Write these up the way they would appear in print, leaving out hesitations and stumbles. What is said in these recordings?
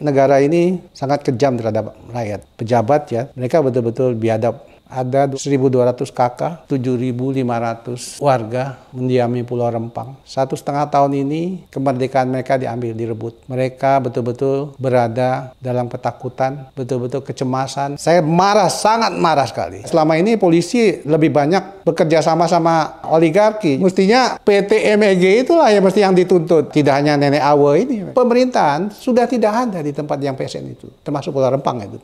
negara ini sangat kejam terhadap rakyat. Pejabat ya, mereka betul-betul biadab. Ada 1.200 kakak, 7.500 warga mendiami Pulau Rempang. 1,5 tahun ini kemerdekaan mereka diambil, direbut. Mereka betul-betul berada dalam ketakutan, betul-betul kecemasan. Saya marah, sangat marah sekali. Selama ini polisi lebih banyak bekerja sama oligarki. Mestinya PT MEG itulah yang mesti yang dituntut. Tidak hanya Nenek Awe ini. Pemerintahan sudah tidak ada di tempat yang PSN itu, termasuk Pulau Rempang itu.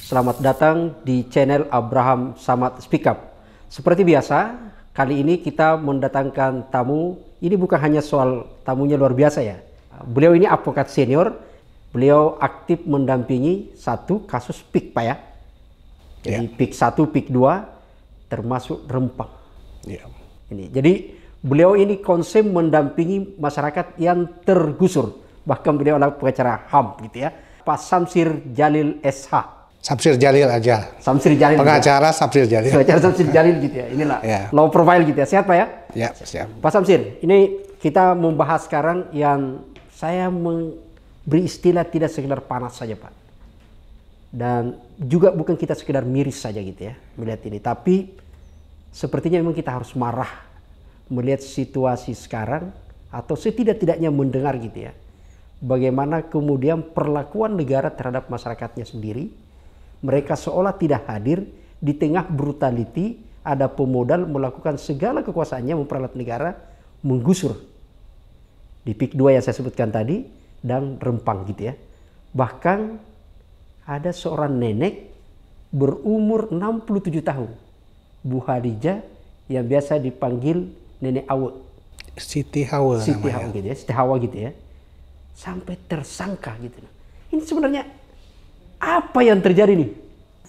Selamat datang di channel Abraham Samad Speak Up. Seperti biasa, kali ini kita mendatangkan tamu. Ini bukan hanya soal tamunya luar biasa ya. Beliau ini advokat senior. Beliau aktif mendampingi satu kasus PIK, Pak ya. Jadi PIK 1, PIK 2, termasuk Rempang. Jadi beliau ini konsen mendampingi masyarakat yang tergusur. Bahkan beliau adalah pengacara HAM gitu ya. Pak Samsir Jalil SH. Samsir Jalil aja. Samsir Jalil. Pengacara ya? Samsir Jalil. Pengacara Samsir Jalil gitu ya. Inilah low profile gitu ya. Sehat Pak ya? Ya, siap. Pak Samsir, ini kita membahas sekarang yang saya beri istilah tidak sekedar panas saja Pak. Dan juga bukan kita sekedar miris saja gitu ya melihat ini. Tapi sepertinya memang kita harus marah melihat situasi sekarang atau setidak-tidaknya mendengar gitu ya. Bagaimana kemudian perlakuan negara terhadap masyarakatnya sendiri. Mereka seolah tidak hadir di tengah brutality, ada pemodal melakukan segala kekuasaannya memperalat negara, menggusur. Di PIK 2 yang saya sebutkan tadi, dan Rempang gitu ya. Bahkan ada seorang nenek berumur 67 tahun. Bu Hadijah yang biasa dipanggil Nenek Awe. Siti Hawa Siti Hawa gitu ya, Siti Hawa gitu ya. Sampai tersangka gitu. Ini sebenarnya apa yang terjadi nih?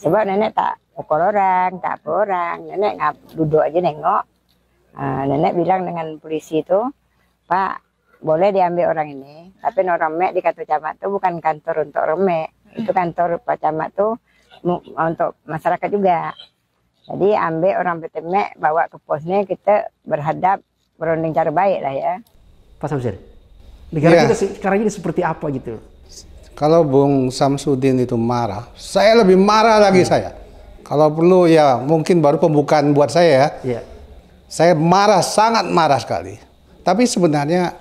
Sebab nenek tak pukul orang, tak apa orang. Nenek duduk aja nengok. Nenek bilang dengan polisi itu, Pak, boleh diambil orang ini. Tapi orang Mek di kantor camat itu bukan kantor untuk orang Mek. Itu kantor Pak Camat itu untuk masyarakat juga. Jadi ambil orang PT Mek, bawa ke posnya, kita berhadap berunding cara baik lah ya. Pak Samsir, negara kita sekarang ini seperti apa gitu? Kalau Bung Samsudin itu marah, saya lebih marah lagi saya. Kalau perlu ya mungkin baru pembukaan buat saya ya. Saya marah, sangat marah sekali. Tapi sebenarnya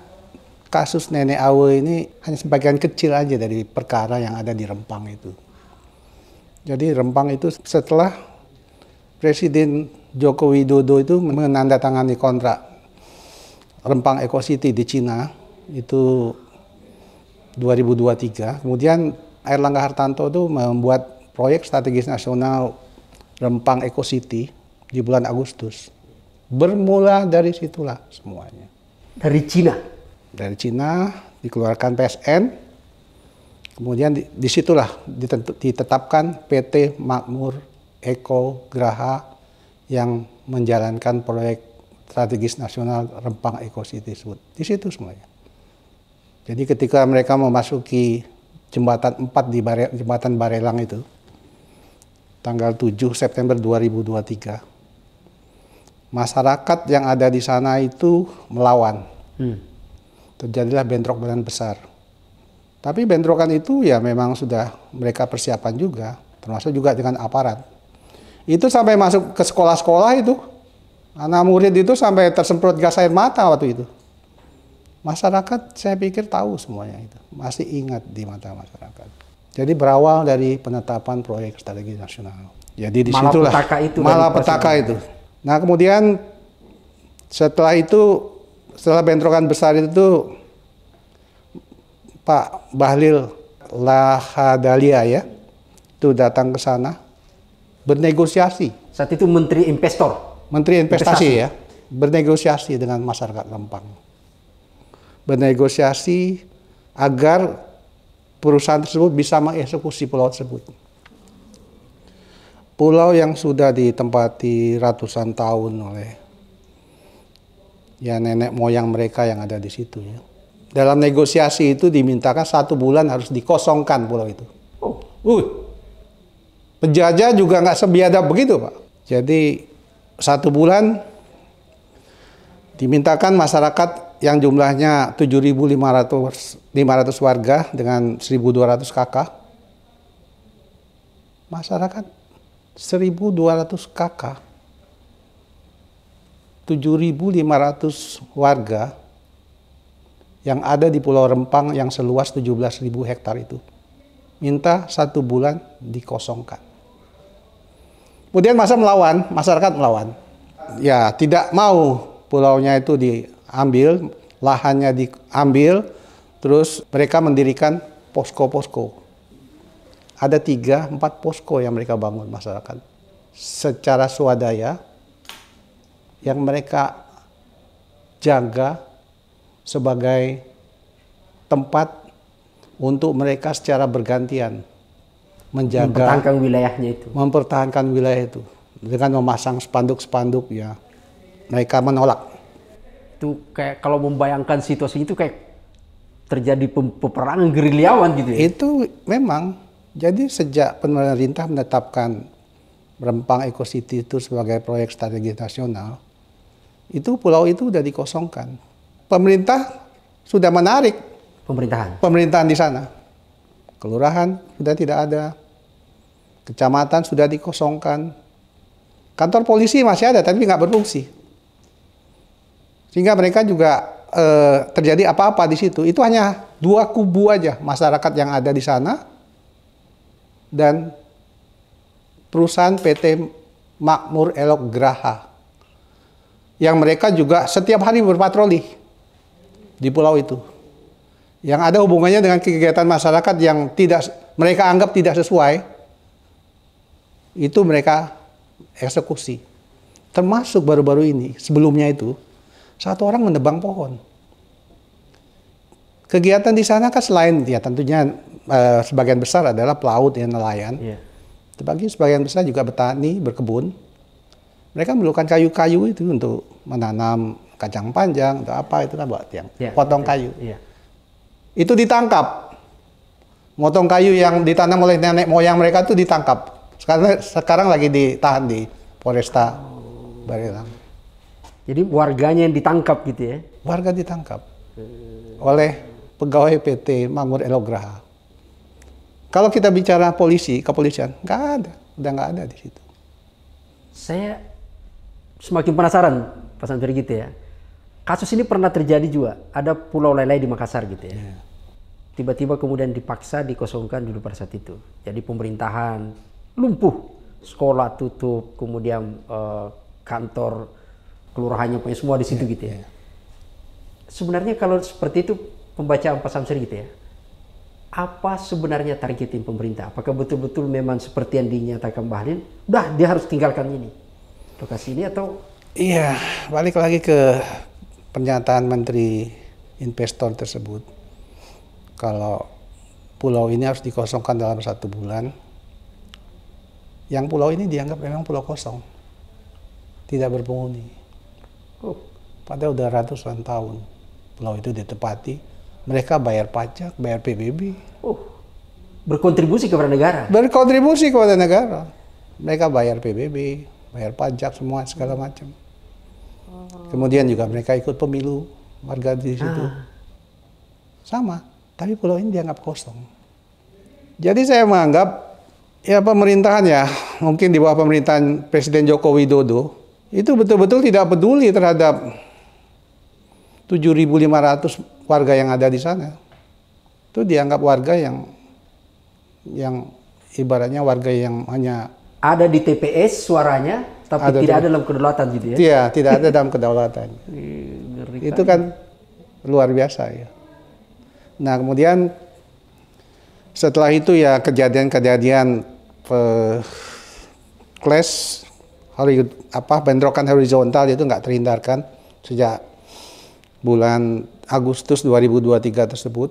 kasus Nenek Awe ini hanya sebagian kecil aja dari perkara yang ada di Rempang itu. Jadi Rempang itu setelah Presiden Joko Widodo itu menandatangani kontrak Rempang Eco City di Cina itu 2023, kemudian Airlangga Hartarto itu membuat proyek strategis nasional Rempang Eco City di bulan Agustus. Bermula dari situlah semuanya. Dari Cina? Dari Cina dikeluarkan PSN, kemudian disitulah ditetapkan PT Makmur Eko Graha yang menjalankan proyek strategis nasional Rempang Eco City tersebut. Di situ semuanya. Jadi ketika mereka memasuki jembatan 4 di jembatan Barelang itu, tanggal 7 September 2023, masyarakat yang ada di sana itu melawan. Terjadilah bentrok-bentrokan besar. Tapi bentrokan itu ya memang sudah mereka persiapan juga, termasuk juga dengan aparat. Itu sampai masuk ke sekolah-sekolah itu, anak murid itu sampai tersemprot gas air mata waktu itu. Masyarakat saya pikir tahu semuanya itu, masih ingat di mata masyarakat. Jadi berawal dari penetapan proyek strategi nasional. Jadi disitulah malapetaka itu. Nah kemudian setelah bentrokan besar itu Pak Bahlil Lahadalia ya, itu datang ke sana bernegosiasi. Saat itu Menteri Investor. Menteri Investasi ya, bernegosiasi dengan masyarakat Rempang. Bernegosiasi agar perusahaan tersebut bisa mengeksekusi pulau tersebut. Pulau yang sudah ditempati ratusan tahun oleh ya nenek moyang mereka yang ada di situ ya. Dalam negosiasi itu dimintakan 1 bulan harus dikosongkan pulau itu. Penjajah juga nggak sebiadab begitu Pak. Jadi 1 bulan dimintakan masyarakat yang jumlahnya 7.500 warga dengan 1.200 kakak. Masyarakat 1.200 kakak, 7.500 warga yang ada di Pulau Rempang yang seluas 17.000 hektar itu. Minta 1 bulan dikosongkan. Kemudian masyarakat melawan. Ya, tidak mau pulaunya itu diambil, lahannya diambil, terus mereka mendirikan posko-posko. Ada 3-4 posko yang mereka bangun masyarakat secara swadaya yang mereka jaga sebagai tempat untuk mereka secara bergantian menjaga, mempertahankan wilayah itu dengan memasang spanduk-spanduk ya. Mereka menolak. Itu kayak kalau membayangkan situasi itu kayak terjadi peperangan gerilyawan gitu ya. Itu memang. Jadi sejak pemerintah menetapkan Rempang Eco City itu sebagai proyek strategi nasional, itu pulau itu sudah dikosongkan. Pemerintah sudah menarik pemerintahan di sana. Kelurahan sudah tidak ada, kecamatan sudah dikosongkan, kantor polisi masih ada tapi nggak berfungsi. Sehingga mereka juga terjadi apa-apa di situ. Itu hanya 2 kubu aja masyarakat yang ada di sana dan perusahaan PT Makmur Elok Graha yang mereka juga setiap hari berpatroli di pulau itu. Yang ada hubungannya dengan kegiatan masyarakat yang mereka anggap tidak sesuai, itu mereka eksekusi. Termasuk baru-baru ini, sebelumnya itu, 1 orang menebang pohon. Kegiatan di sana kan selain ya tentunya sebagian besar adalah pelaut dan nelayan. Yeah. Tapi sebagian besar juga bertani, berkebun. Mereka memerlukan kayu-kayu itu untuk menanam kacang panjang atau apa itu kan buat yang potong kayu. Yeah. Itu ditangkap. Motong kayu yang ditanam oleh nenek moyang mereka itu ditangkap. Sekarang lagi ditahan di Polresta Barelang. Jadi warganya yang ditangkap gitu ya? Warga ditangkap oleh pegawai PT Makmur Elok Graha. Kalau kita bicara kepolisian, nggak ada, udah nggak ada di situ. Saya semakin penasaran, Pak Samsuri gitu ya. Kasus ini pernah terjadi juga, ada Pulau Lelai di Makassar gitu ya. Tiba-tiba kemudian dipaksa dikosongkan dulu pada saat itu. Jadi pemerintahan lumpuh, sekolah tutup, kemudian kantor kelurahannya punya semua di situ gitu ya. Sebenarnya kalau seperti itu pembacaan Pak Samsuri gitu ya. Apa sebenarnya targetin pemerintah? Apakah betul-betul memang seperti yang dinyatakan Mbah Halil, udah dia harus tinggalkan ini, lokasi ini atau? Iya, balik lagi ke pernyataan Menteri Investor tersebut. Kalau pulau ini harus dikosongkan dalam 1 bulan, yang pulau ini dianggap memang pulau kosong, tidak berpenghuni. Padahal udah ratusan tahun pulau itu ditempati. Mereka bayar pajak, bayar PBB. Berkontribusi kepada negara? Berkontribusi kepada negara. Mereka bayar PBB, bayar pajak, semua segala macam. Kemudian juga mereka ikut pemilu warga di situ. Sama, tapi pulau ini dianggap kosong. Jadi saya menganggap, ya pemerintahan ya, mungkin di bawah pemerintahan Presiden Joko Widodo, itu betul-betul tidak peduli terhadap 7.500 warga yang ada di sana. Itu dianggap warga yang ibaratnya warga yang hanya ada di TPS suaranya, tapi tidak ada dalam kedaulatan gitu ya? Iya, tidak ada dalam kedaulatan. Itu kan luar biasa ya. Nah kemudian setelah itu ya kejadian-kejadian clash bentrokan horizontal itu nggak terhindarkan sejak bulan Agustus 2023 tersebut.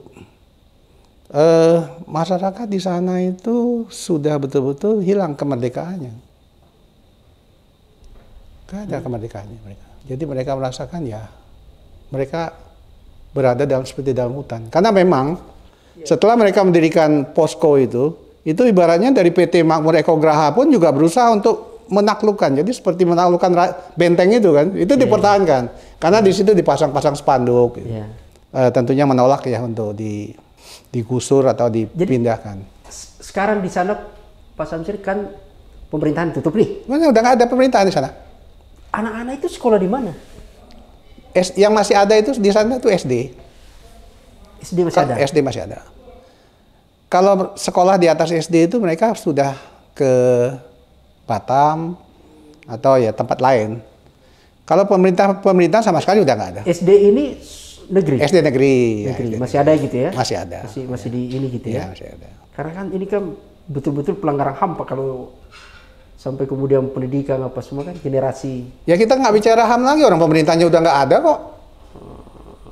Masyarakat di sana itu sudah betul-betul hilang kemerdekaannya. Gak ada kemerdekaannya mereka. Jadi mereka merasakan ya mereka berada seperti dalam hutan. Karena memang setelah mereka mendirikan posko itu ibaratnya dari PT Makmur Eko Graha pun juga berusaha untuk menaklukkan. Jadi seperti menaklukkan benteng itu kan, itu dipertahankan. Karena di situ dipasang-pasang spanduk. Gitu. Tentunya menolak ya untuk digusur atau dipindahkan. Jadi, sekarang di sana Pak Samsir kan pemerintahan tutup nih. Mana udah nggak ada pemerintahan di sana. Anak-anak itu sekolah di mana? Yang masih ada itu di sana itu SD. SD masih ada? SD masih ada. Kalau sekolah di atas SD itu mereka sudah ke Batam atau ya tempat lain. Kalau pemerintah sama sekali udah nggak ada. SD ini negeri? SD negeri. Negeri. Ya, masih ada gitu ya? Masih ada. Masih di ini gitu ya? Ya, masih ada. Karena kan ini kan betul-betul pelanggaran HAM Pak, kalau sampai kemudian pendidikan apa semua kan generasi. Ya kita nggak bicara HAM lagi, orang pemerintahnya udah nggak ada kok.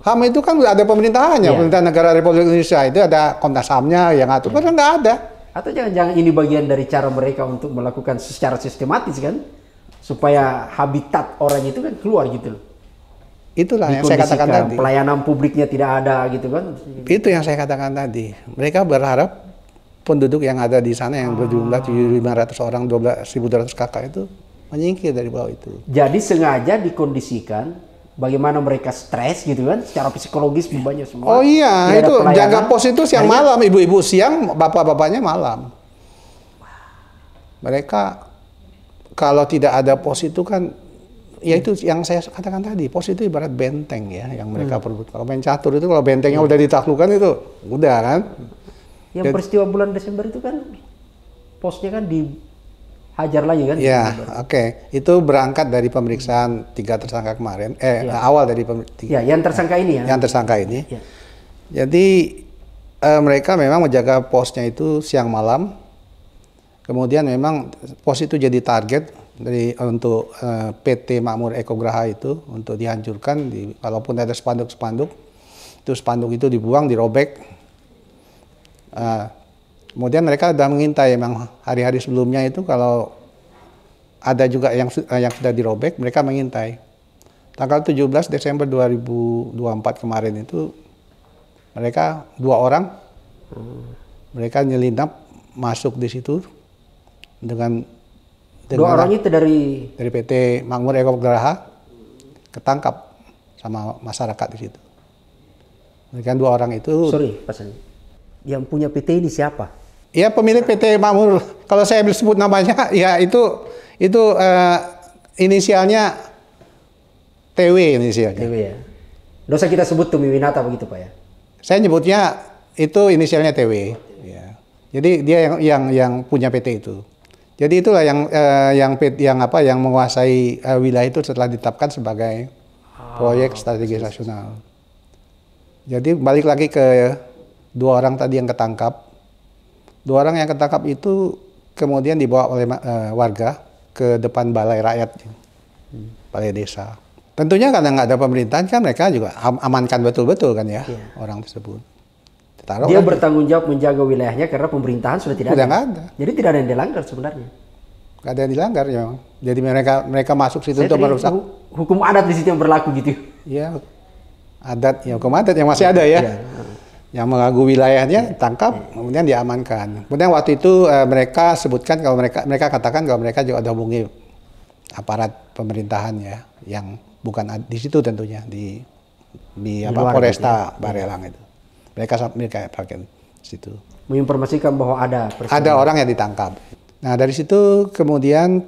HAM itu kan udah ada pemerintahannya, pemerintah negara Republik Indonesia itu ada Komnas HAM-nya yang ngatur, kan nggak ada. Atau jangan-jangan ini bagian dari cara mereka untuk melakukan secara sistematis kan, supaya habitat orang itu kan keluar gitu loh. Itulah yang saya katakan tadi. Pelayanan publiknya tidak ada gitu kan. Itu yang saya katakan tadi. Mereka berharap penduduk yang ada di sana yang berjumlah 7.500 orang, 12.200 kakak itu menyingkir dari bawah itu. Jadi sengaja dikondisikan bagaimana mereka stres gitu kan, secara psikologis banyak semua. Oh iya, itu jaga pos itu siang malam, ibu-ibu siang, bapak-bapaknya malam. Mereka kalau tidak ada pos itu kan, ya itu yang saya katakan tadi, pos itu ibarat benteng ya, yang mereka perebut. Kalau main catur itu kalau bentengnya udah ditaklukkan itu, udah kan. Yang peristiwa bulan Desember itu kan, posnya kan dihajar lagi kan? Ya, oke. Itu berangkat dari pemeriksaan 3 tersangka kemarin. Awal dari ya, yang tersangka ini ya? Yang tersangka ini. Ya. Jadi mereka memang menjaga posnya itu siang malam. Kemudian memang pos itu jadi target untuk PT Makmur Ekograha itu untuk dihancurkan. Kalaupun ada spanduk-spanduk, itu spanduk itu dibuang, dirobek. Kemudian mereka sudah mengintai, memang hari-hari sebelumnya itu kalau ada juga yang sudah dirobek, mereka mengintai. Tanggal 17 Desember 2024 kemarin itu mereka 2 orang, mereka nyelinap masuk di situ dengan 2 orang itu dari PT Makmur Ekograha, ketangkap sama masyarakat di situ. Mereka 2 orang itu. Sorry, Pak Sandi. Yang punya PT ini siapa? Ya pemilik PT Makmur. Kalau saya sebut namanya, ya itu inisialnya TW inisialnya. TW ya. Nggak usah kita sebut Tumi Winata begitu Pak ya? Saya nyebutnya itu inisialnya TW. Ya. Jadi dia yang punya PT itu. Jadi itulah yang menguasai wilayah itu setelah ditetapkan sebagai proyek strategis nasional. Jadi balik lagi ke 2 orang tadi yang ketangkap. 2 orang yang ketangkap itu kemudian dibawa oleh warga ke depan balai rakyat, balai desa. Tentunya karena nggak ada pemerintahan kan mereka juga amankan betul-betul kan ya orang tersebut. Dia bertanggung jawab menjaga wilayahnya karena pemerintahan sudah tidak ada. Nggak ada. Jadi tidak ada yang dilanggar sebenarnya. Nggak ada yang dilanggar ya. Jadi mereka masuk situ untuk merusak. Hukum adat di situ yang berlaku gitu. Iya, adat ya, hukum adat yang masih ada ya. Yang mengganggu wilayahnya tangkap, kemudian diamankan. Kemudian waktu itu mereka sebutkan kalau mereka katakan kalau mereka juga ada hubungi aparat pemerintahan ya, yang bukan di situ tentunya di Polresta Barelang itu. Mereka pakai situ. Menginformasikan bahwa ada orang yang ditangkap. Nah dari situ kemudian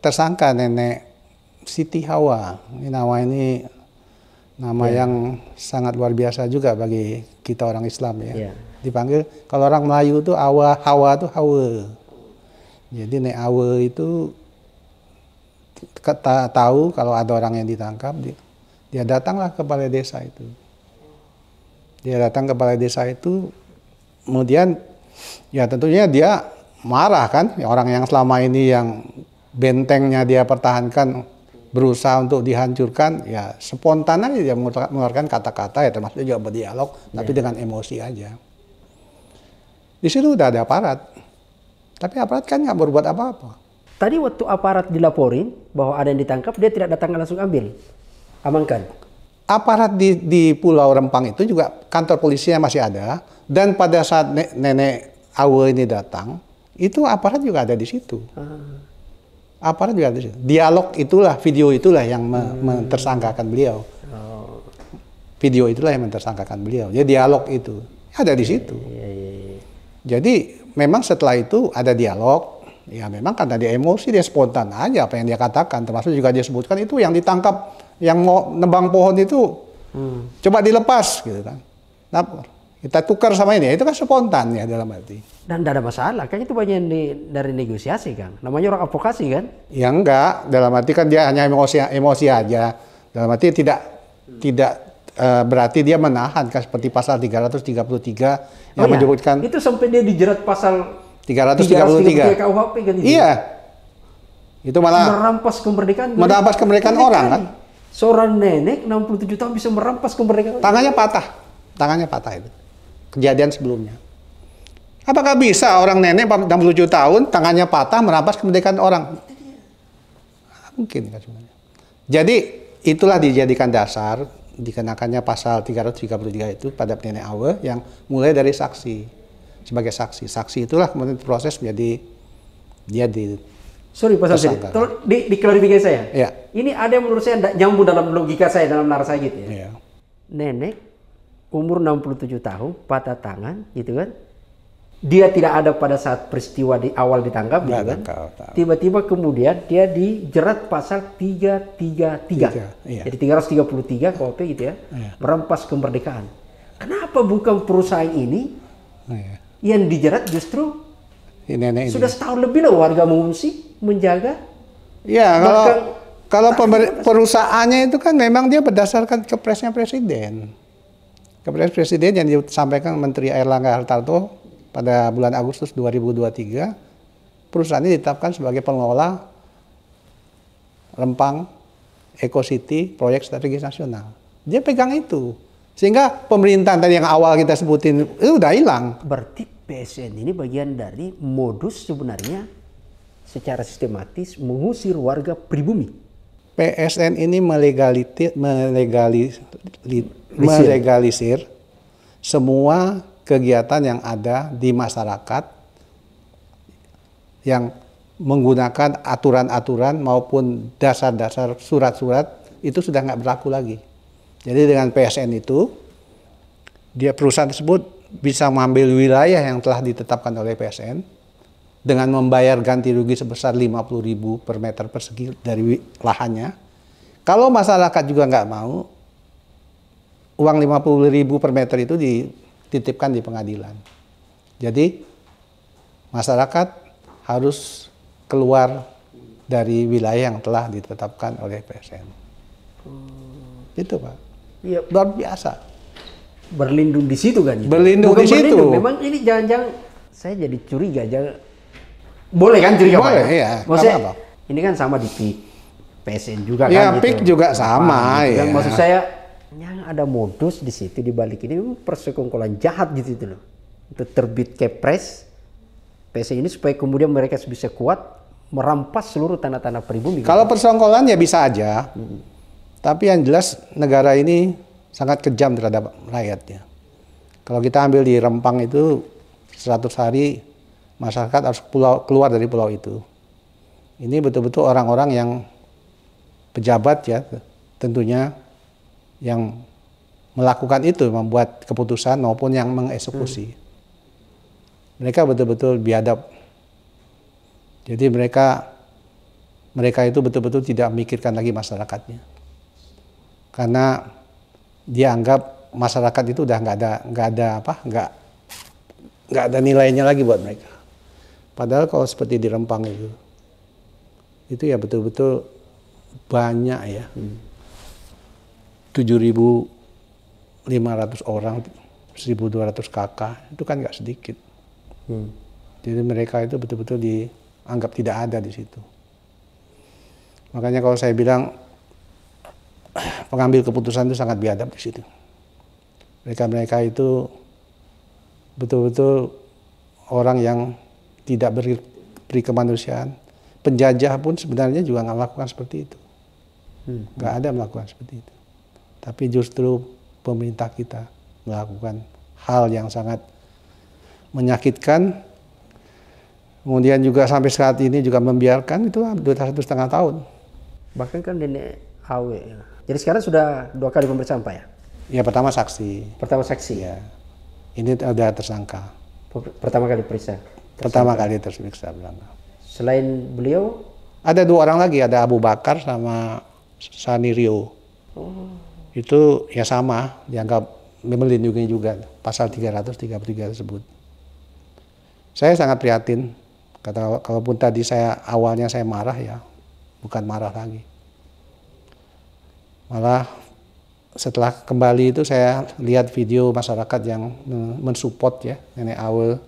tersangka nenek Siti Hawa. Nama yang sangat luar biasa juga bagi kita orang Islam ya. Dipanggil kalau orang Melayu itu Hawa itu Hawa. Jadi Nek Hawa itu tahu kalau ada orang yang ditangkap, dia datanglah ke balai desa itu. Dia datang ke balai desa itu, kemudian ya tentunya dia marah kan, ya, orang yang selama ini yang bentengnya dia pertahankan berusaha untuk dihancurkan, ya spontan aja dia mengeluarkan kata-kata ya termasuk juga berdialog, tapi dengan emosi aja. Di situ udah ada aparat, tapi aparat kan nggak berbuat apa-apa. Tadi waktu aparat dilaporin bahwa ada yang ditangkap, dia tidak datang langsung ambil, amankan. Aparat di Pulau Rempang itu juga kantor polisinya masih ada, dan pada saat nenek Awe ini datang, itu aparat juga ada di situ. Aparat juga ada di situ. Dialog itulah, video itulah yang mentersangkakan beliau. Video itulah yang mentersangkakan beliau. Jadi dialog itu ada di situ. Jadi memang setelah itu ada dialog. Ya memang karena dia emosi, dia spontan aja apa yang dia katakan. Termasuk juga dia sebutkan itu yang ditangkap, yang mau nebang pohon itu coba dilepas gitu kan. Nah, kita tukar sama ini, itu kan spontan ya dalam arti. Dan tidak ada masalah, kan itu bagian dari negosiasi kan. Namanya orang advokasi kan? Ya enggak, dalam arti kan dia hanya emosi aja. Dalam arti tidak berarti dia menahan kan seperti pasal 333 yang menyebutkan. Itu sampai dia dijerat pasal 333 KUHP kan itu. Iya. Itu malah merampas kemerdekaan. Merampas kemerdekaan orang kan. Seorang nenek 67 tahun bisa merampas kemerdekaan. Tangannya patah itu. Kejadian sebelumnya. Apakah bisa orang nenek 67 tahun tangannya patah merampas kemerdekaan orang? Mungkin kan sebenarnya. Jadi itulah dijadikan dasar dikenakannya pasal 333 itu pada nenek Awe yang mulai dari saksi. Sebagai saksi itulah kemudian proses menjadi dia di. Sorry Pak Samsudin, tolong diklarifikasi saya. Ya. Ini ada yang menurut saya tidak nyambung dalam logika saya, dalam nalar saya gitu ya. Ya. Nenek umur 67 tahun, patah tangan gitu kan. Dia tidak ada pada saat peristiwa di awal ditangkap gitu kan. Tiba-tiba kemudian dia dijerat pasal 333. Iya. Jadi 333 KUHP gitu ya. Merampas kemerdekaan. Kenapa bukan perusahaan ini yang dijerat justru nenek sudah setahun lebih lah warga mengungsi menjaga. Ya, kalau perusahaannya itu kan memang dia berdasarkan kepresnya presiden. Kepres presiden yang disampaikan Menteri Airlangga Hartarto pada bulan Agustus 2023, perusahaan ini ditetapkan sebagai pengelola Rempang Eco City proyek strategis nasional. Dia pegang itu. Sehingga pemerintahan tadi yang awal kita sebutin itu udah hilang. Berarti PSN ini bagian dari modus sebenarnya secara sistematis mengusir warga pribumi. PSN ini melegalisir semua kegiatan yang ada di masyarakat yang menggunakan aturan-aturan maupun dasar-dasar surat-surat itu sudah nggak berlaku lagi. Jadi dengan PSN itu, perusahaan tersebut bisa mengambil wilayah yang telah ditetapkan oleh PSN dengan membayar ganti rugi sebesar 50.000 per meter persegi dari lahannya. Kalau masyarakat juga nggak mau, uang 50.000 per meter itu dititipkan di pengadilan. Jadi masyarakat harus keluar dari wilayah yang telah ditetapkan oleh PSN. Itu Pak. Ya, luar biasa. Berlindung di situ kan? Berlindung di situ. Memang ini jangan-jangan saya jadi curiga. Boleh kan curiga Pak? Boleh, iya. Maksudnya apa? Ini kan sama di PIK, PSN juga ya, kan? PIK gitu. Juga sama. Gitu. Ya. Maksud saya, yang ada modus di situ di balik ini memang persekongkolan jahat gitu loh. Untuk terbit Kepres PSN ini supaya kemudian mereka bisa kuat merampas seluruh tanah-tanah pribumi. Kalau persekongkolan ya bisa aja. Tapi yang jelas negara ini sangat kejam terhadap rakyatnya. Kalau kita ambil di Rempang itu 100 hari masyarakat harus keluar dari pulau itu. Ini betul-betul orang-orang yang pejabat ya tentunya yang melakukan itu, membuat keputusan maupun yang mengeksekusi. Mereka betul-betul biadab. Jadi mereka itu betul-betul tidak memikirkan lagi masyarakatnya. Karena dia anggap masyarakat itu udah nggak ada nilainya lagi buat mereka. Padahal kalau seperti di Rempang itu ya betul-betul banyak ya. 7.500 orang, 1.200 kakak, itu kan nggak sedikit. Jadi mereka itu betul-betul dianggap tidak ada di situ. Makanya kalau saya bilang pengambil keputusan itu sangat biadab di situ. Mereka itu betul-betul orang yang tidak beri kemanusiaan. Penjajah pun sebenarnya juga nggak melakukan seperti itu. Nggak ada melakukan seperti itu. Tapi justru pemerintah kita melakukan hal yang sangat menyakitkan Kemudian juga sampai saat ini juga membiarkan itu 1,5 tahun. Bahkan kan nenek Awe. Ya. Jadi sekarang sudah 2 kali pemeriksaan Pak ya? Ya pertama saksi. Pertama saksi. Ya. Ini ada tersangka. Pertama kali periksa. Pertama kali terperiksa tersangka. Selain beliau? Ada 2 orang lagi, ada Abu Bakar sama Sanirio. Itu ya sama, dianggap melindungi juga pasal 333 tersebut. Saya sangat prihatin. Kalaupun tadi awalnya saya marah, ya bukan marah lagi. Malah setelah kembali itu saya lihat video masyarakat yang mensupport ya Nenek Awe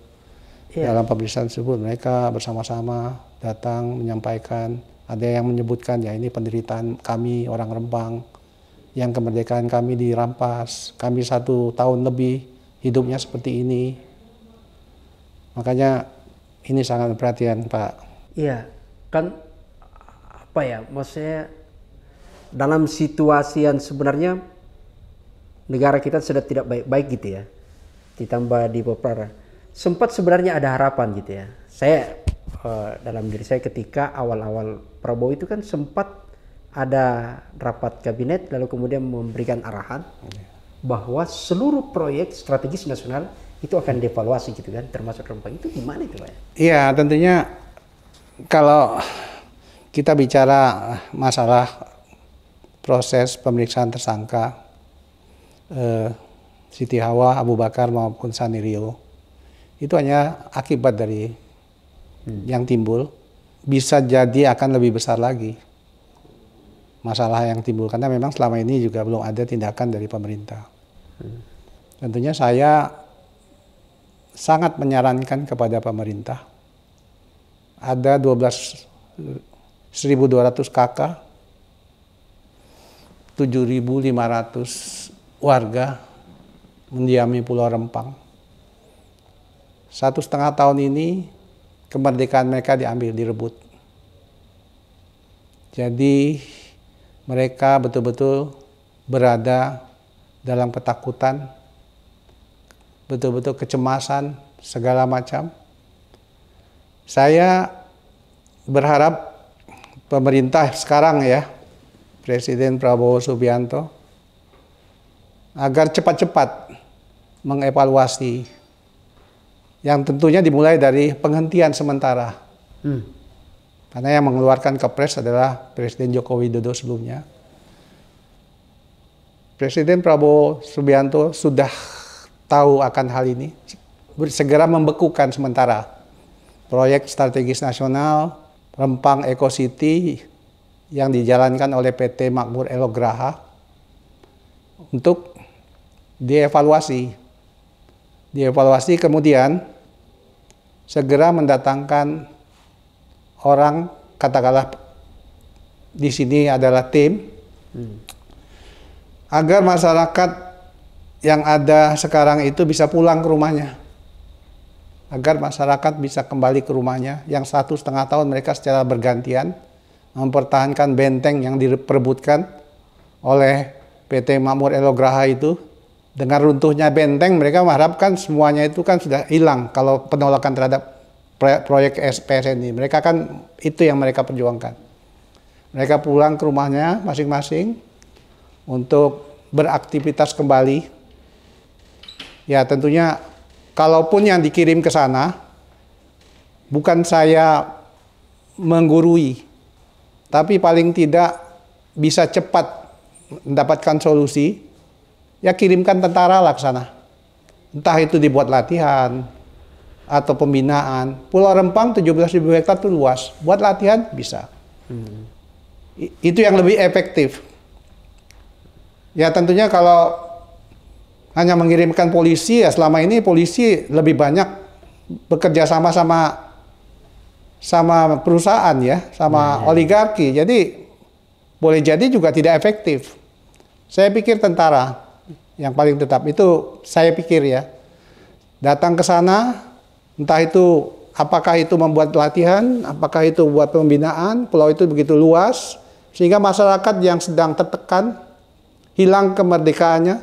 dalam pemeriksaan tersebut. Mereka bersama-sama datang menyampaikan, ada yang menyebutkan ya ini penderitaan kami orang Rempang, yang kemerdekaan kami dirampas, kami 1 tahun lebih hidupnya seperti ini. Makanya ini sangat perhatian Pak. Iya, kan apa ya, maksudnya dalam situasi yang sebenarnya negara kita sudah tidak baik-baik gitu ya, ditambah di Papua, sempat sebenarnya ada harapan gitu ya. Saya dalam diri saya ketika awal-awal Prabowo itu kan sempat ada rapat kabinet lalu kemudian memberikan arahan bahwa seluruh proyek strategis nasional itu akan dievaluasi gitu kan, termasuk Rempang. Itu gimana itu Pak? Iya, tentunya kalau kita bicara masalah proses pemeriksaan tersangka Siti Hawa, Abu Bakar maupun Sanirio, itu hanya akibat dari yang timbul, bisa jadi akan lebih besar lagi masalah yang timbul, karena memang selama ini juga belum ada tindakan dari pemerintah. Tentunya saya sangat menyarankan kepada pemerintah, ada 1.200 KK, 7.500 warga mendiami Pulau Rempang. 1,5 tahun ini kemerdekaan mereka diambil, direbut. Jadi mereka betul-betul berada dalam ketakutan, betul-betul kecemasan segala macam. Saya berharap pemerintah sekarang ya, Presiden Prabowo Subianto, agar cepat-cepat mengevaluasi, yang tentunya dimulai dari penghentian sementara. Karena yang mengeluarkan Kepres adalah Presiden Joko Widodo sebelumnya. Presiden Prabowo Subianto sudah tahu akan hal ini, segera membekukan sementara proyek strategis nasional Rempang Eco City yang dijalankan oleh PT Makmur Elograha untuk dievaluasi. Dievaluasi kemudian segera mendatangkan orang, katakanlah di sini adalah tim, agar masyarakat yang ada sekarang itu bisa pulang ke rumahnya, agar masyarakat bisa kembali ke rumahnya. Yang 1,5 tahun mereka secara bergantian mempertahankan benteng yang diperebutkan oleh PT Makmur Elograha itu. Dengan runtuhnya benteng, mereka mengharapkan semuanya itu kan sudah hilang kalau penolakan terhadap proyek SPS ini. Mereka kan itu yang mereka perjuangkan. Mereka pulang ke rumahnya masing-masing untuk beraktivitas kembali. Ya tentunya kalaupun yang dikirim ke sana, bukan saya menggurui, tapi paling tidak bisa cepat mendapatkan solusi, ya kirimkan tentara lah ke sana. Entah itu dibuat latihan atau pembinaan. Pulau Rempang 17.000 hektar itu luas, buat latihan bisa. Itu yang lebih efektif. Ya tentunya kalau hanya mengirimkan polisi, ya selama ini polisi lebih banyak bekerja sama perusahaan ya, sama oligarki. Jadi boleh jadi juga tidak efektif. Saya pikir tentara yang paling tetap itu, saya pikir ya, datang ke sana, entah itu apakah itu membuat latihan, apakah itu buat pembinaan. Pulau itu begitu luas sehingga masyarakat yang sedang tertekan, hilang kemerdekaannya,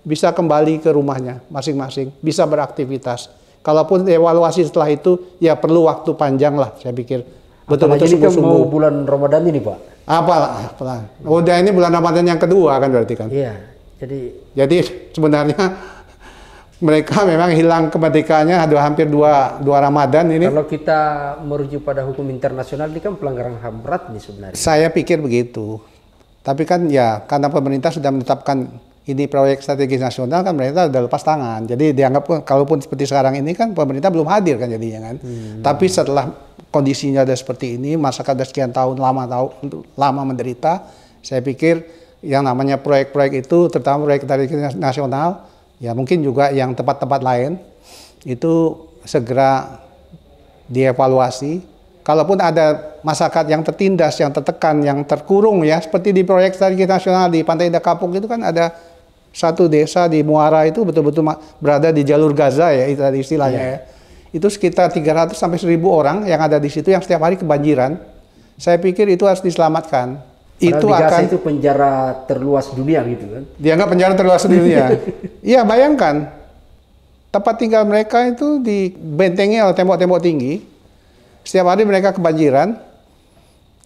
bisa kembali ke rumahnya masing-masing, bisa beraktivitas. Kalaupun evaluasi setelah itu, ya perlu waktu panjang lah, saya pikir. Betul-betul ini kan sungguh-sungguh. mau bulan Ramadan ini, Pak. Apalah. Udah ini bulan Ramadan yang kedua kan berarti kan. Iya. Jadi sebenarnya mereka memang hilang kemerdekaannya hampir dua Ramadan ini. Kalau kita merujuk pada hukum internasional ini kan pelanggaran HAM berat nih sebenarnya. Saya pikir begitu. Tapi kan ya karena pemerintah sudah menetapkan ini proyek strategis nasional kan pemerintah sudah lepas tangan. Jadi dianggap kalaupun seperti sekarang ini kan pemerintah belum hadir kan jadinya kan. Tapi setelah kondisinya ada seperti ini, masyarakat sudah sekian tahun lama menderita, saya pikir yang namanya proyek-proyek itu, terutama proyek strategis nasional, ya mungkin juga yang tempat-tempat lain, itu segera dievaluasi. Kalaupun ada masyarakat yang tertindas, yang tertekan, yang terkurung ya, seperti di proyek strategis nasional di Pantai Indah Kapuk itu kan ada satu desa di Muara itu betul-betul berada di jalur Gaza ya, itu istilahnya ya. Itu sekitar 300 sampai 1.000 orang yang ada di situ yang setiap hari kebanjiran. Saya pikir itu harus diselamatkan. Itu Gaza itu penjara terluas dunia gitu kan. Dianggap penjara terluas dunia. Iya, bayangkan. Tempat tinggal mereka itu dibentengi oleh tembok-tembok tinggi. Setiap hari mereka kebanjiran.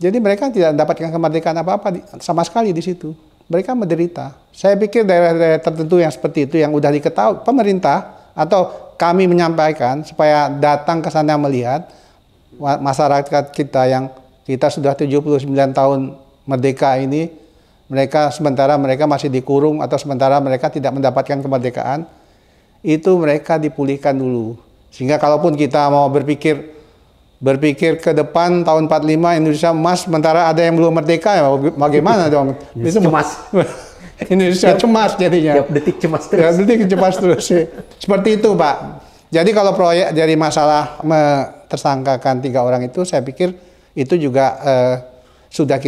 Jadi mereka tidak mendapatkan kemerdekaan apa-apa sama sekali di situ. Mereka menderita. Saya pikir daerah-daerah tertentu yang seperti itu yang udah diketahui pemerintah atau kami menyampaikan supaya datang ke sana melihat masyarakat kita yang kita sudah 79 tahun merdeka ini, sementara mereka masih dikurung atau sementara mereka tidak mendapatkan kemerdekaan, itu mereka dipulihkan dulu. Sehingga kalaupun kita mau berpikir ke depan tahun 45 Indonesia emas, sementara ada yang belum merdeka, ya bagaimana dong? Itu cemas. Indonesia cemas jadinya. Tiap detik cemas terus. Tiap detik cemas terus. Seperti itu, Pak. Jadi kalau proyek dari masalah tersangkakan 3 orang itu, saya pikir itu juga sudah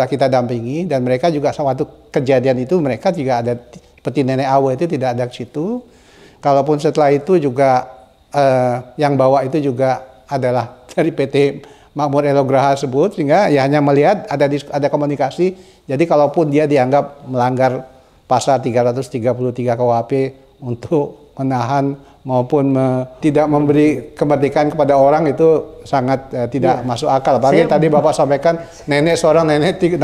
kita dampingi, dan mereka juga waktu kejadian itu mereka juga ada seperti Nenek Awe itu tidak ada di situ. Kalaupun setelah itu juga yang bawa itu juga adalah dari PT Makmur Elograha tersebut, sehingga ya hanya melihat ada komunikasi. Jadi kalaupun dia dianggap melanggar pasal 333 KUHP untuk menahan maupun tidak memberi kemerdekaan kepada orang, itu sangat tidak masuk akal. Apalagi tadi Bapak sampaikan seorang nenek 67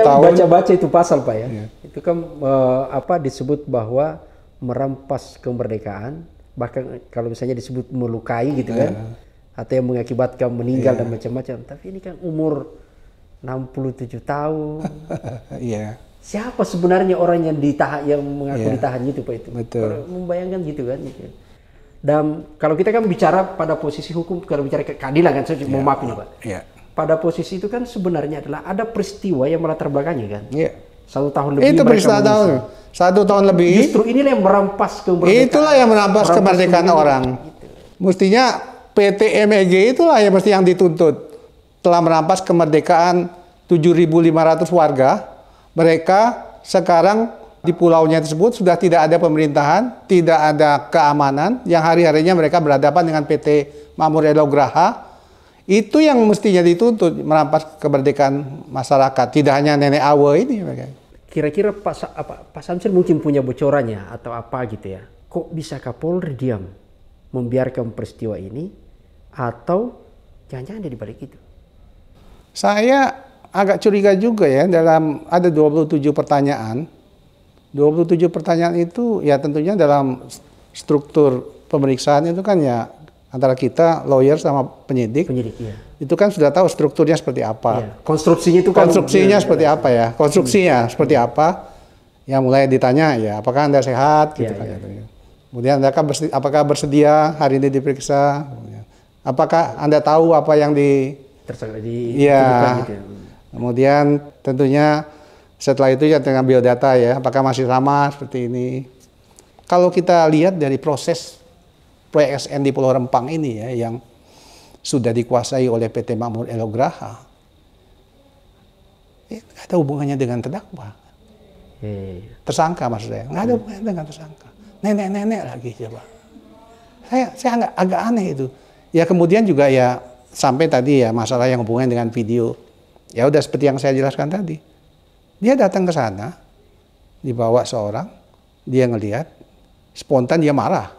tahun. Saya baca-baca itu pasal, Pak ya. Itu kan disebut bahwa merampas kemerdekaan, bahkan kalau misalnya disebut melukai gitu kan, atau yang mengakibatkan meninggal dan macam-macam. Tapi ini kan umur 67 tahun. Iya. Siapa sebenarnya orang yang ditahan, yang mengaku ditahan itu, Pak itu? Betul. Membayangkan gitu kan. Gitu. Dan kalau kita kan bicara pada posisi hukum, kalau bicara keadilan kan, saya mau maaf ini, Pak. Iya. Pada posisi itu kan sebenarnya adalah ada peristiwa yang melatar belakangnya kan. Iya. 1 tahun lebih. Itu peristiwa tahun. 1 tahun lebih. Justru inilah yang merampas kemerdekaan. Itulah yang merampas kemerdekaan orang. Gitu. Mestinya PT MEG itulah yang mesti yang dituntut. Telah merampas kemerdekaan 7.500 warga. Mereka sekarang di pulaunya tersebut sudah tidak ada pemerintahan, tidak ada keamanan, yang hari-harinya mereka berhadapan dengan PT Makmur Elograha. Itu yang mestinya dituntut, merampas kemerdekaan masyarakat, tidak hanya Nenek Awe ini. Kira-kira Pak Samsul mungkin punya bocorannya atau apa gitu ya. Kok bisa Kapolri diam membiarkan peristiwa ini, atau jangan-jangan dia dibalik itu? Saya agak curiga juga ya, ada 27 pertanyaan. 27 pertanyaan itu ya tentunya dalam struktur pemeriksaan itu kan ya antara kita, lawyer sama penyidik. Iya. Itu kan sudah tahu strukturnya seperti apa. Iya. Konstruksinya itu kan. Konstruksinya seperti apa ya? Konstruksinya seperti apa? Ya mulai ditanya ya, apakah Anda sehat? Gitu kan. Kemudian apakah bersedia hari ini diperiksa? Apakah Anda tahu apa yang tersangka gitu ya. Kemudian tentunya setelah itu ya dengan biodata ya, apakah masih sama seperti ini. Kalau kita lihat dari proses proyek SN di Pulau Rempang ini ya, yang sudah dikuasai oleh PT Makmur Elograha, nggak ada hubungannya dengan terdakwa. Tersangka maksud saya, nggak ada hubungannya dengan tersangka. Nenek-nenek lagi coba. Saya agak aneh itu. Ya kemudian juga ya sampai tadi ya masalah yang hubungannya dengan video. Ya udah seperti yang saya jelaskan tadi. Dia datang ke sana, dibawa seorang, dia ngelihat, spontan dia marah.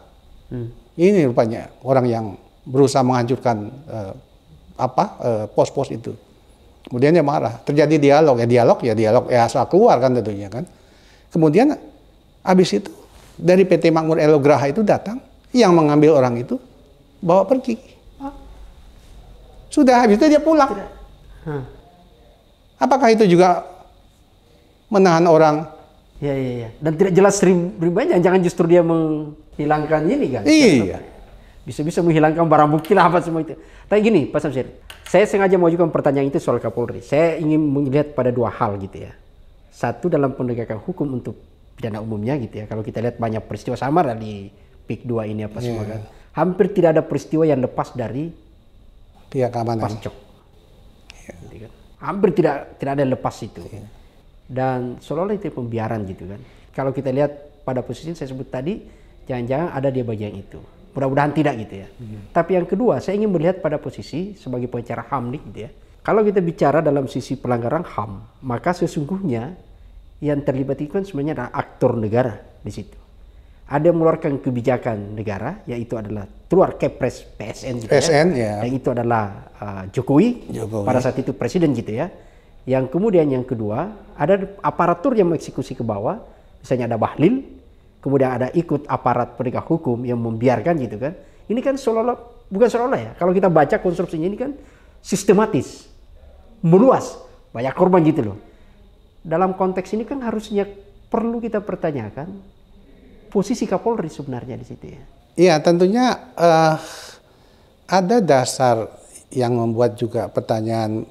Ini rupanya orang yang berusaha menghancurkan pos-pos itu. Kemudian dia marah, terjadi dialog, asal keluar kan tentunya kan. Kemudian habis itu dari PT Makmur Elograha itu datang, yang mengambil orang itu bawa pergi. Sudah habis itu dia pulang. Apakah itu juga menahan orang? Ya. Dan tidak jelas rimbanya, jangan justru dia menghilangkan ini kan? Iya. Bisa-bisa menghilangkan barang bukti lah apa semua itu. Tapi gini, Pak Samsir, saya sengaja mengajukan pertanyaan itu soal Kapolri. Saya ingin melihat pada dua hal gitu ya. Satu, dalam penegakan hukum untuk pidana umumnya gitu ya. Kalau kita lihat banyak peristiwa samar di PIK 2 ini apa semua kan. Hampir tidak ada peristiwa yang lepas dari pihak keamanan. Pascok. Gitu kan. Hampir tidak ada yang lepas itu. Dan seolah-olah itu pembiaran gitu kan. Kalau kita lihat pada posisi yang saya sebut tadi, jangan-jangan ada di bagian itu. Mudah-mudahan tidak gitu ya. Tapi yang kedua, saya ingin melihat pada posisi sebagai pengacara HAM nih gitu ya. Kalau kita bicara dalam sisi pelanggaran HAM, maka sesungguhnya yang terlibat itu kan sebenarnya adalah aktor negara di situ. Ada yang mengeluarkan kebijakan negara, yaitu adalah keluar Kepres PSN gitu ya. Yang itu adalah Jokowi, pada saat itu presiden gitu ya. Yang kemudian yang kedua, ada aparatur yang mengeksekusi ke bawah, misalnya ada Bahlil, kemudian ada ikut aparat penegak hukum yang membiarkan gitu kan. Ini kan seolah-olah, bukan seolah-olah ya, kalau kita baca konstruksinya ini kan sistematis, meluas, banyak korban gitu loh. Dalam konteks ini kan harusnya perlu kita pertanyakan posisi Kapolri sebenarnya di situ ya. Iya, tentunya ada dasar yang membuat juga pertanyaan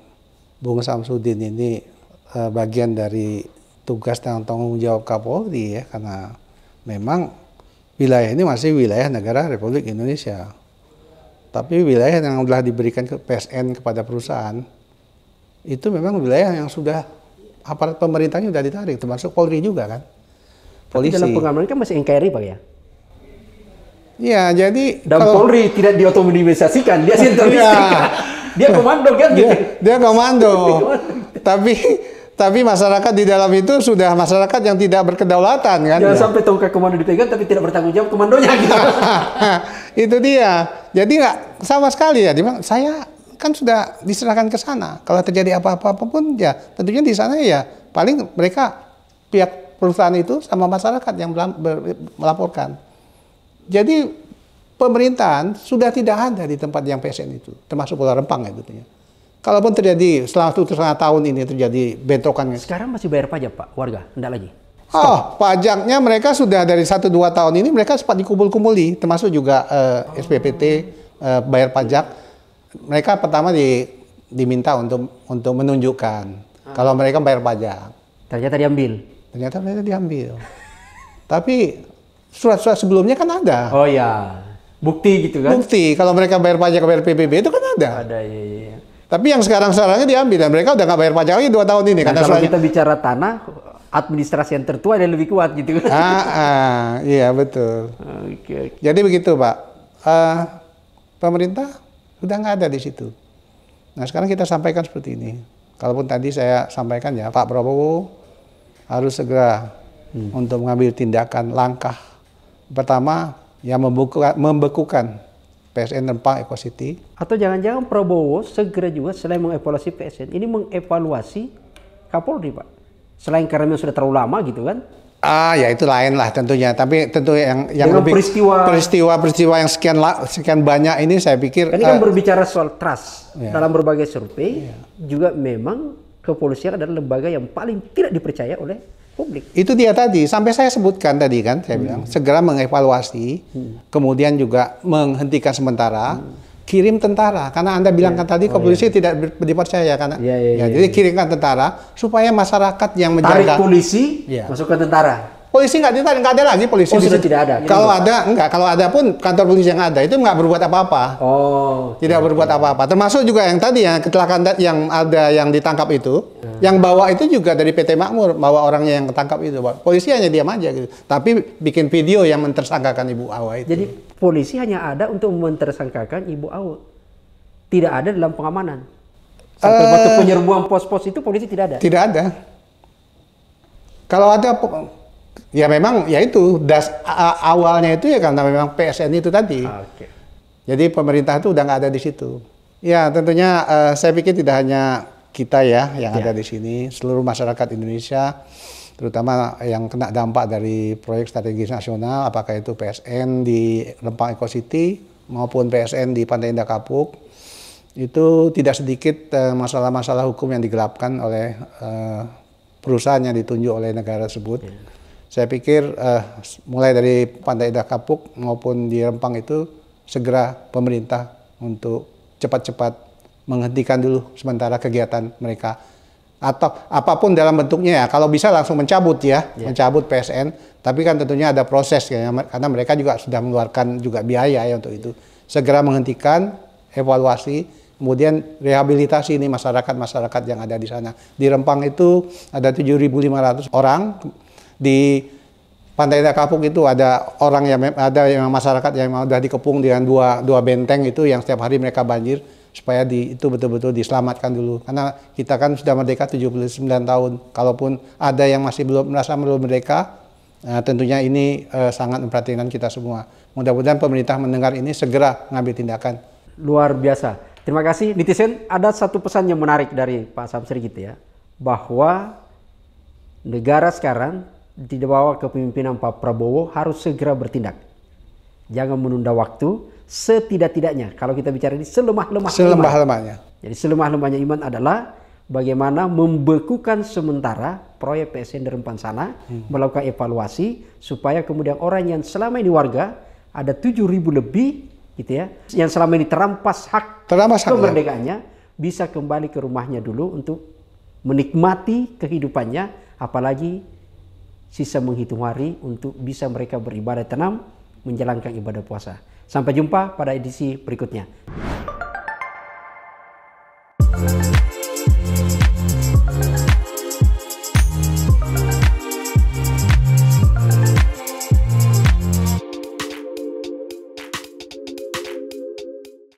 Bung Samsudin ini bagian dari tugas dan tanggung jawab Kapolri ya, karena memang wilayah ini masih wilayah negara Republik Indonesia. Tapi wilayah yang telah diberikan ke PSN kepada perusahaan itu memang wilayah yang sudah aparat pemerintahnya sudah ditarik, termasuk Polri juga kan. Polisi. Tapi dalam pengamanan kan masih NKRI Pak ya? Iya, jadi dan Polri tidak diotonomisasikan, dia sentralistik. Dia komando kan gitu. Dia komando. Tapi masyarakat di dalam itu sudah masyarakat yang tidak berkedaulatan kan. Jangan sampai tongkat komando dipegang tapi tidak bertanggung jawab komandonya gitu. Itu dia. Jadi nggak sama sekali ya. Saya kan sudah diserahkan ke sana. Kalau terjadi apa-apa pun ya tentunya di sana ya paling mereka pihak perusahaan itu sama masyarakat yang melaporkan. Jadi pemerintahan sudah tidak ada di tempat yang PSN itu, termasuk Pulau Rempang ya tentunya. Kalaupun terjadi selama 1,5 tahun ini terjadi bentrokan. Sekarang masih bayar pajak Pak, warga? Enggak lagi? Pajaknya mereka sudah dari 1-2 tahun ini mereka sempat dikumpul-kumpuli, termasuk juga SPPT, bayar pajak. Mereka pertama diminta untuk menunjukkan kalau mereka bayar pajak. Ternyata diambil? Ternyata mereka diambil. Tapi surat-surat sebelumnya kan ada. Oh ya, bukti gitu kan? Bukti, kalau mereka bayar pajak, bayar PBB itu kan ada. Ada, iya. Tapi yang sekarang-sekarangnya diambil dan mereka udah nggak bayar pajak lagi 2 tahun ini. Nah, karena kalau kita bicara tanah, administrasi yang tertua ada lebih kuat gitu kan? Iya betul. Okay. Jadi begitu Pak, pemerintah sudah nggak ada di situ. Nah sekarang kita sampaikan seperti ini. Kalaupun tadi saya sampaikan ya Pak Prabowo harus segera untuk mengambil tindakan langkah. Pertama, yang membekukan PSN Rempang Eco City. Atau jangan-jangan Prabowo segera juga selain mengevaluasi PSN, ini mengevaluasi Kapolri Pak. Selain karena memang sudah terlalu lama gitu kan? Ya itu lain lah tentunya. Tapi tentu yang lebih peristiwa yang sekian banyak ini saya pikir. Ini kan berbicara soal trust dalam berbagai survei juga memang kepolisian adalah lembaga yang paling tidak dipercaya oleh publik. Itu dia tadi, sampai saya sebutkan tadi kan, saya bilang segera mengevaluasi, kemudian juga menghentikan sementara, kirim tentara, karena Anda bilang kan tadi kepolisian tidak dipercaya karena, jadi kirimkan tentara supaya masyarakat yang menjaga. Tarik polisi, masukkan tentara. Polisi nggak ditarik, nggak ada lagi polisi. Oh, sudah tidak ada. Kalau ada, enggak. Kalau ada pun kantor polisi yang ada itu nggak berbuat apa-apa. Oh. Tidak berbuat apa-apa. Termasuk juga yang tadi yang kecelakaan yang ada yang ditangkap itu, yang bawa itu juga dari PT Makmur, bawa orangnya yang ketangkap itu. Polisi hanya diam aja gitu. Tapi bikin video yang mentersangkakan Ibu Awa itu. Jadi polisi hanya ada untuk mentersangkakan Ibu Awa. Tidak ada dalam pengamanan. Sampai waktu penyerbuan pos-pos itu polisi tidak ada. Tidak ada. Kalau ada Ya memang ya itu awalnya itu ya karena memang PSN itu tadi. Oke. Jadi pemerintah itu udah nggak ada di situ. Ya tentunya saya pikir tidak hanya kita ya yang ada di sini, seluruh masyarakat Indonesia, terutama yang kena dampak dari proyek strategis nasional, apakah itu PSN di Rempang Eco City maupun PSN di Pantai Indah Kapuk, itu tidak sedikit masalah-masalah hukum yang digelapkan oleh perusahaan yang ditunjuk oleh negara tersebut. Saya pikir mulai dari Pantai Indah Kapuk maupun di Rempang itu segera pemerintah untuk cepat-cepat menghentikan dulu sementara kegiatan mereka. Atau apapun dalam bentuknya ya, kalau bisa langsung mencabut ya, mencabut PSN. Tapi kan tentunya ada proses ya, karena mereka juga sudah mengeluarkan juga biaya ya untuk itu. Segera menghentikan, evaluasi, kemudian rehabilitasi ini masyarakat-masyarakat yang ada di sana. Di Rempang itu ada 7.500 orang. Di Pantai Indah Kapuk itu ada orang yang masyarakat yang sudah dikepung dengan dua benteng itu yang setiap hari mereka banjir, supaya itu betul-betul diselamatkan dulu. Karena kita kan sudah merdeka 79 tahun. Kalaupun ada yang masih merasa belum merdeka, tentunya ini sangat memperhatikan kita semua. Mudah-mudahan pemerintah mendengar ini segera mengambil tindakan. Luar biasa. Terima kasih netizen. Ada satu pesan yang menarik dari Pak Samsuri gitu ya, bahwa negara sekarang di bawah kepemimpinan Pak Prabowo harus segera bertindak. Jangan menunda waktu. Setidak-tidaknya kalau kita bicara ini selemah-lemahnya. Jadi selemah-lemahnya iman adalah bagaimana membekukan sementara proyek PSN di Rempang sana, melakukan evaluasi supaya kemudian orang yang selama ini warga ada 7.000 lebih gitu ya, yang selama ini terampas hak kemerdekaannya, bisa kembali ke rumahnya dulu untuk menikmati kehidupannya, apalagi sisa menghitung hari untuk bisa mereka beribadah tenang menjalankan ibadah puasa. Sampai jumpa pada edisi berikutnya.